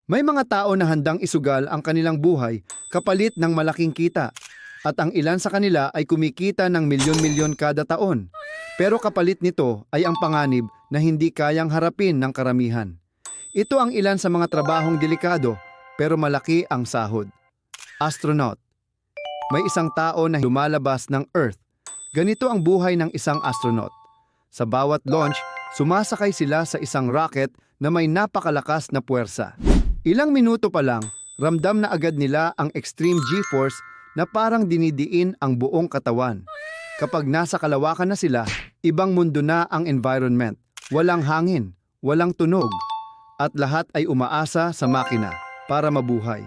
May mga tao na handang isugal ang kanilang buhay kapalit ng malaking kita, at ang ilan sa kanila ay kumikita ng milyon-milyon kada taon. Pero kapalit nito ay ang panganib na hindi kayang harapin ng karamihan. Ito ang ilan sa mga trabahong delikado pero malaki ang sahod. Astronaut. May isang tao na lumalabas ng Earth. Ganito ang buhay ng isang astronaut. Sa bawat launch, sumasakay sila sa isang rocket na may napakalakas na puwersa. Ilang minuto pa lang, ramdam na agad nila ang extreme G-force na parang dinidiin ang buong katawan. Kapag nasa kalawakan na sila, ibang mundo na ang environment. Walang hangin, walang tunog, at lahat ay umaasa sa makina para mabuhay.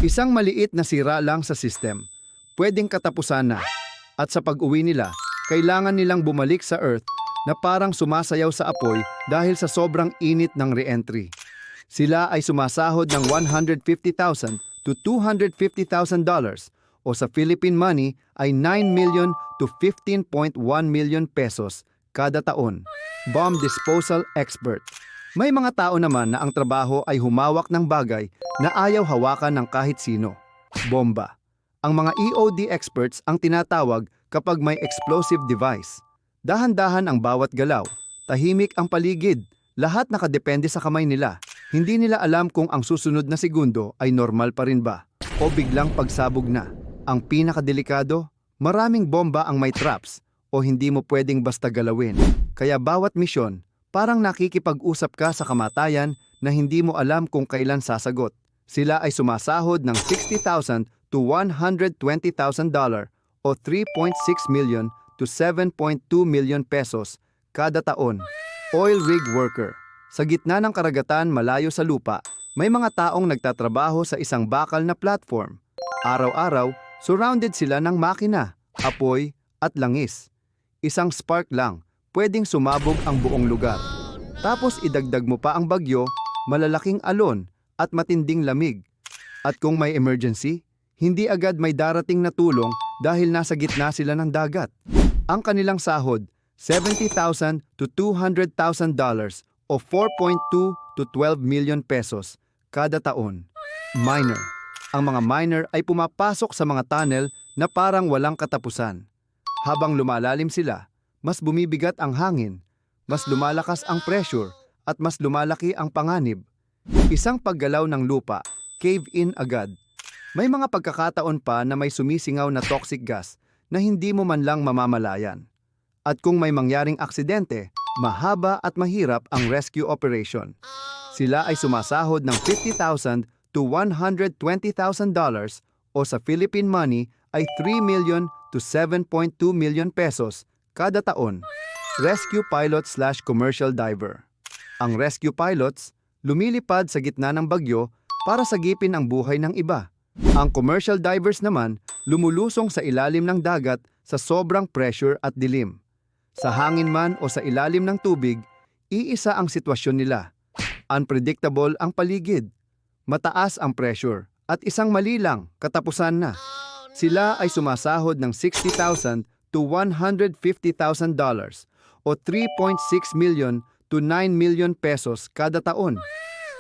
Isang maliit na sira lang sa system, pwedeng katapusan na. At sa pag-uwi nila, kailangan nilang bumalik sa Earth na parang sumasayaw sa apoy dahil sa sobrang init ng re-entry. Sila ay sumasahod ng $150,000 to $250,000 o sa Philippine money ay 9 million to 15.1 million pesos kada taon. Bomb disposal expert. May mga tao naman na ang trabaho ay humawak ng bagay na ayaw hawakan ng kahit sino. Bomba. Ang mga EOD experts ang tinatawag kapag may explosive device. Dahan-dahan ang bawat galaw. Tahimik ang paligid. Lahat nakadepende sa kamay nila. Hindi nila alam kung ang susunod na segundo ay normal pa rin ba o biglang pagsabog na. Ang pinakadelikado, maraming bomba ang may traps o hindi mo pwedeng basta galawin. Kaya bawat misyon, parang nakikipag-usap ka sa kamatayan na hindi mo alam kung kailan sasagot. Sila ay sumasahod ng $60,000 to $120,000 o 3.6 million to 7.2 million pesos kada taon. Oil rig worker. Sa gitna ng karagatan malayo sa lupa, may mga taong nagtatrabaho sa isang bakal na platform. Araw-araw, surrounded sila ng makina, apoy at langis. Isang spark lang, pwedeng sumabog ang buong lugar. Tapos idagdag mo pa ang bagyo, malalaking alon at matinding lamig. At kung may emergency, hindi agad may darating na tulong dahil nasa gitna sila ng dagat. Ang kanilang sahod, $70,000 to $200,000 o 4.2 to 12 million pesos kada taon. Miner. Ang mga miner ay pumapasok sa mga tunnel na parang walang katapusan. Habang lumalalim sila, mas bumibigat ang hangin, mas lumalakas ang pressure, at mas lumalaki ang panganib. Isang paggalaw ng lupa, cave-in agad. May mga pagkakataon pa na may sumisingaw na toxic gas na hindi mo man lang mamamalayan. At kung may mangyaring aksidente, mahaba at mahirap ang rescue operation. Sila ay sumasahod ng $50,000 to $120,000 o sa Philippine money ay 3 million to 7.2 million pesos kada taon. Rescue pilot/commercial diver. Ang rescue pilots, lumilipad sa gitna ng bagyo para sagipin ang buhay ng iba. Ang commercial divers naman, lumulusong sa ilalim ng dagat sa sobrang pressure at dilim. Sa hangin man o sa ilalim ng tubig, iisa ang sitwasyon nila. Unpredictable ang paligid. Mataas ang pressure at isang mali lang, katapusan na. Sila ay sumasahod ng $60,000 to $150,000 o 3.6 million to 9 million pesos kada taon.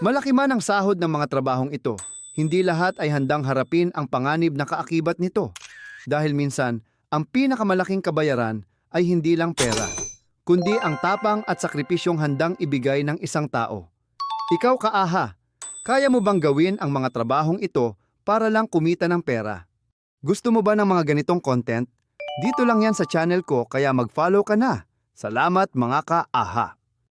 Malaki man ang sahod ng mga trabahong ito, hindi lahat ay handang harapin ang panganib na kaakibat nito. Dahil minsan, ang pinakamalaking kabayaran ay hindi lang pera, kundi ang tapang at sakripisyong handang ibigay ng isang tao. Ikaw kaaha, kaya mo bang gawin ang mga trabahong ito para lang kumita ng pera? Gusto mo ba ng mga ganitong content? Dito lang yan sa channel ko kaya mag-follow ka na. Salamat mga kaaha!